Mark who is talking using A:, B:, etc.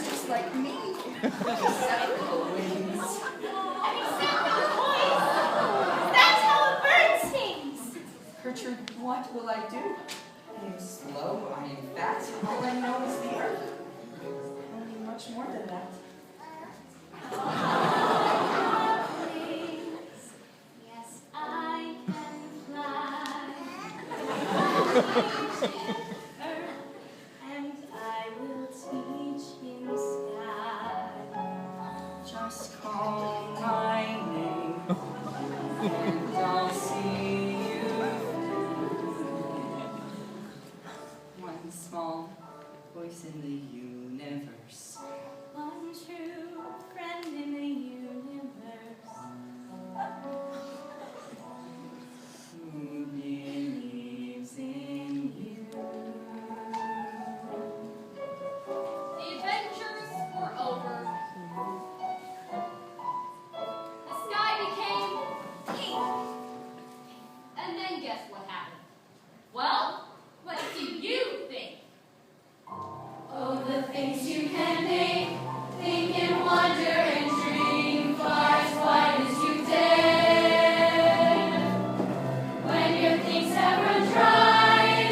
A: Just like me.
B: That's how a bird sings.
A: Gertrude, what will I do? I am slow, I am fat, all I know is the earth. Only much more than that.
B: Yes, I can fly.